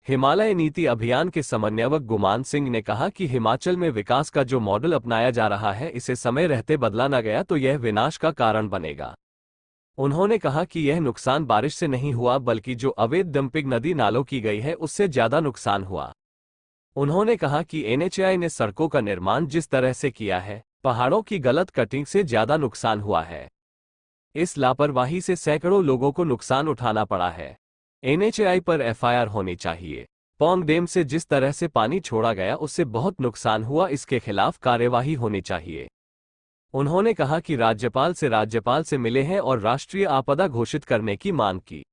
हिमालय नीति अभियान के समन्वयक गुमान सिंह ने कहा कि हिमाचल में विकास का जो मॉडल अपनाया जा रहा है, इसे समय रहते बदला न गया तो यह विनाश का कारण बनेगा। उन्होंने कहा कि यह नुकसान बारिश से नहीं हुआ, बल्कि जो अवैध डंपिंग नदी नालों की गई है उससे ज्यादा नुकसान हुआ। उन्होंने कहा कि एनएचएआई ने सड़कों का निर्माण जिस तरह से किया है, पहाड़ों की गलत कटिंग से ज्यादा नुकसान हुआ है। इस लापरवाही से सैकड़ों लोगों को नुकसान उठाना पड़ा है। एनएचएआई पर एफआईआर होनी चाहिए। पौंग डैम से जिस तरह से पानी छोड़ा गया उससे बहुत नुकसान हुआ, इसके खिलाफ कार्यवाही होनी चाहिए। उन्होंने कहा कि राज्यपाल से मिले हैं और राष्ट्रीय आपदा घोषित करने की मांग की।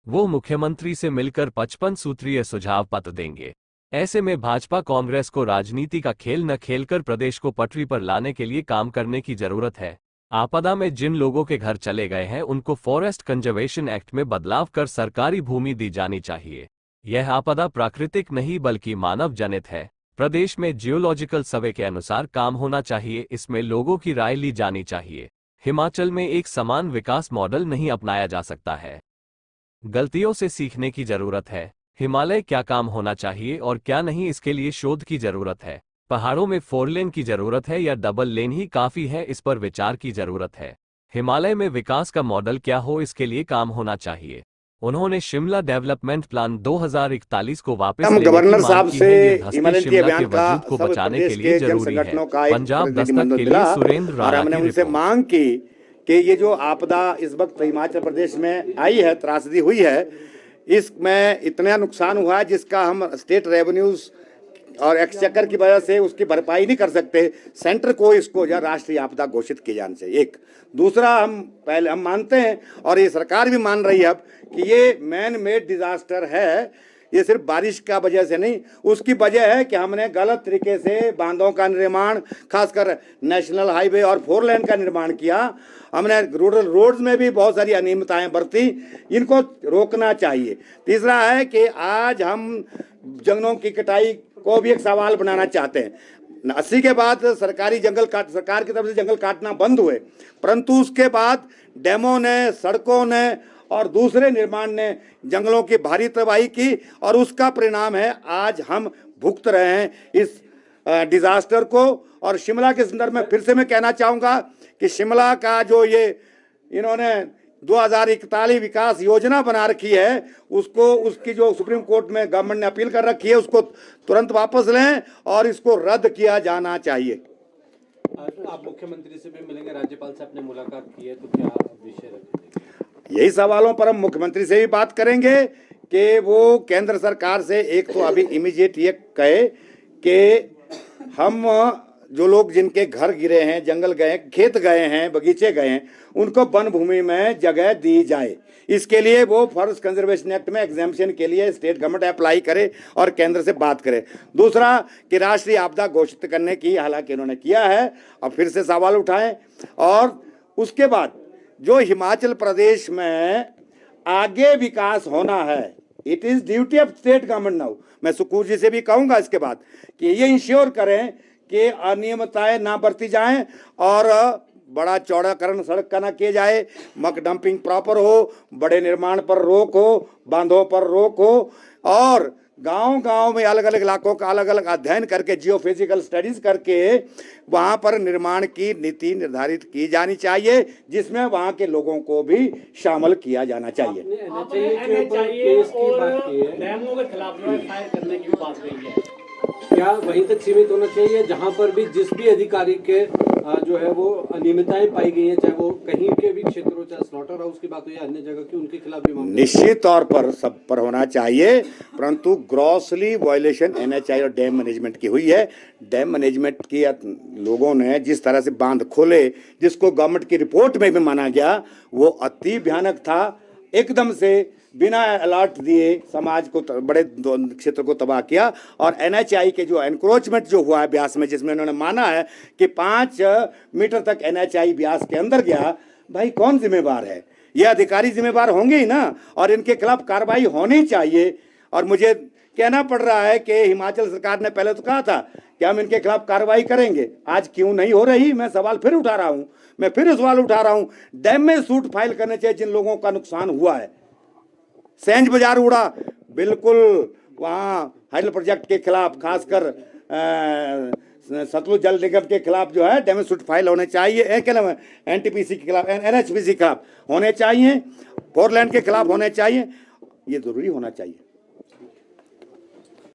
वो मुख्यमंत्री से मिलकर 55 सूत्रीय सुझाव पत्र देंगे। ऐसे में भाजपा कांग्रेस को राजनीति का खेल न खेलकर प्रदेश को पटरी पर लाने के लिए काम करने की जरूरत है। आपदा में जिन लोगों के घर चले गए हैं उनको फॉरेस्ट कंजर्वेशन एक्ट में बदलाव कर सरकारी भूमि दी जानी चाहिए। यह आपदा प्राकृतिक नहीं बल्कि मानव जनित है। प्रदेश में जियोलॉजिकल सर्वे के अनुसार काम होना चाहिए, इसमें लोगों की राय ली जानी चाहिए। हिमाचल में एक समान विकास मॉडल नहीं अपनाया जा सकता है। गलतियों से सीखने की जरूरत है। हिमालय क्या काम होना चाहिए और क्या नहीं, इसके लिए शोध की जरूरत है। पहाड़ों में 4 लेन की जरूरत है या डबल लेन ही काफी है, इस पर विचार की जरूरत है। हिमालय में विकास का मॉडल क्या हो, इसके लिए काम होना चाहिए। उन्होंने शिमला डेवलपमेंट प्लान 2041 को वापस हम लेने की गवर्नर मांग साहब की से है। ये धंसते हिमालय नीति शिमला के अभियान का वजूद को सब बचाने के प्रदेश लिए के जन जरूरी है। संगठनों का एक पंजाब दस्तक प्रतिनिधिमंडल के मिला लिए सुरेंद्र और राणा हमने की उनसे रिपोर्ट। मांग की कि ये जो आपदा इस वक्त हिमाचल प्रदेश में आई है, त्रासदी हुई है, इसमें इतना नुकसान हुआ है जिसका हम स्टेट रेवेन्यूज और एक्सचेकर की वजह से उसकी भरपाई नहीं कर सकते। सेंटर को इसको जो राष्ट्रीय आपदा घोषित किए जाने से एक। दूसरा, हम मानते हैं और ये सरकार भी मान रही है अब कि ये मैन मेड डिजास्टर है। ये सिर्फ बारिश का वजह से नहीं, उसकी वजह है कि हमने गलत तरीके से बांधों का निर्माण, खासकर नेशनल हाईवे और 4 लेन का निर्माण किया। हमने रूरल रोड्स में भी बहुत सारी अनियमितताएं बरती, इनको रोकना चाहिए। तीसरा है कि आज हम जंगलों की कटाई को भी एक सवाल बनाना चाहते हैं। 80 के बाद सरकार की तरफ से जंगल काटना बंद हुए, परंतु उसके बाद डैमों ने, सड़कों ने और दूसरे निर्माण ने जंगलों की भारी तबाही की और उसका परिणाम है आज हम भुगत रहे हैं इस डिजास्टर को। और शिमला के संदर्भ में फिर से मैं कहना चाहूँगा कि शिमला का जो ये इन्होंने 2041 विकास योजना बना रखी है, उसको, उसकी जो सुप्रीम कोर्ट में गवर्नमेंट ने अपील कर रखी है, उसको तुरंत वापस लें और इसको रद्द किया जाना चाहिए। आप मुख्यमंत्री से भी मिलेंगे, राज्यपाल से आपने मुलाकात की है, तो क्या विषय रखेंगे? यही सवालों पर हम मुख्यमंत्री से भी बात करेंगे कि वो केंद्र सरकार से एक तो अभी इमीडिएट ये कहे कि हम जो लोग जिनके घर गिरे हैं, जंगल गए, खेत गए हैं, बगीचे गए हैं, उनको वन भूमि में जगह दी जाए। इसके लिए वो फॉरेस्ट कंजर्वेशन एक्ट में एग्जाम्पशन के लिए स्टेट गवर्नमेंट अप्लाई करे और केंद्र से बात करे। दूसरा कि राष्ट्रीय आपदा घोषित करने की हालांकि इन्होंने किया है, अब फिर से सवाल उठाएं। और उसके बाद जो हिमाचल प्रदेश में आगे विकास होना है, it is duty of state government now. मैं सुकूर जी से भी कहूंगा इसके बाद कि ये इंश्योर करें कि अनियमितताएं ना बरती जाएं और बड़ा चौड़ाकरण सड़क का ना किए जाए, मक डंपिंग प्रॉपर हो, बड़े निर्माण पर रोक हो, बांधों पर रोक हो और गांव-गांव में अलग अलग इलाकों का अलग अलग अध्ययन करके, जियो फिजिकल स्टडीज करके वहां पर निर्माण की नीति निर्धारित की जानी चाहिए, जिसमें वहां के लोगों को भी शामिल किया जाना चाहिए। डैमों के खिलाफ फायर करने की बात कही है, क्या वहीं तक सीमित होना चाहिए जहां पर भी जिस भी अधिकारी के जो है वो अनियमितताएं पाई गई हैं, चाहे वो कहीं के भी क्षेत्र हो, चाहे स्लॉटर हाउस की बात हो या अन्य जगह की, उनके खिलाफ भी मामला निश्चित तौर पर सब पर होना चाहिए, परंतु ग्रॉसली वायलेशन एनएचआई और डैम मैनेजमेंट की हुई है। डैम मैनेजमेंट की लोगों ने जिस तरह से बांध खोले, जिसको गवर्नमेंट की रिपोर्ट में भी माना गया, वो अति भयानक था। एकदम से बिना अलर्ट दिए समाज को, बड़े क्षेत्र को तबाह किया। और एनएचआई के जो एनक्रोचमेंट जो हुआ है ब्यास में, जिसमें उन्होंने माना है कि 5 मीटर तक एनएचआई ब्यास के अंदर गया, भाई कौन जिम्मेवार है? ये अधिकारी जिम्मेवार होंगे ही ना, और इनके खिलाफ कार्रवाई होनी चाहिए। और मुझे कहना पड़ रहा है कि हिमाचल सरकार ने पहले तो कहा था कि हम इनके खिलाफ कार्रवाई करेंगे, आज क्यों नहीं हो रही? मैं सवाल फिर उठा रहा हूँ, मैं फिर सवाल उठा रहा हूँ। डैम में सूट फाइल करने चाहिए जिन लोगों का नुकसान हुआ है। सेंज बाजार उड़ा, बिल्कुल वहाँ हाइडल प्रोजेक्ट के खिलाफ, खासकर सतलुज जल निगम के खिलाफ जो है डैमेज सूट फाइल होने चाहिए। क्या नाम है, एनटीपीसी के खिलाफ, एनएचपीसी के खिलाफ होने चाहिए, फोरलैंड के खिलाफ होने चाहिए। ये जरूरी होना चाहिए।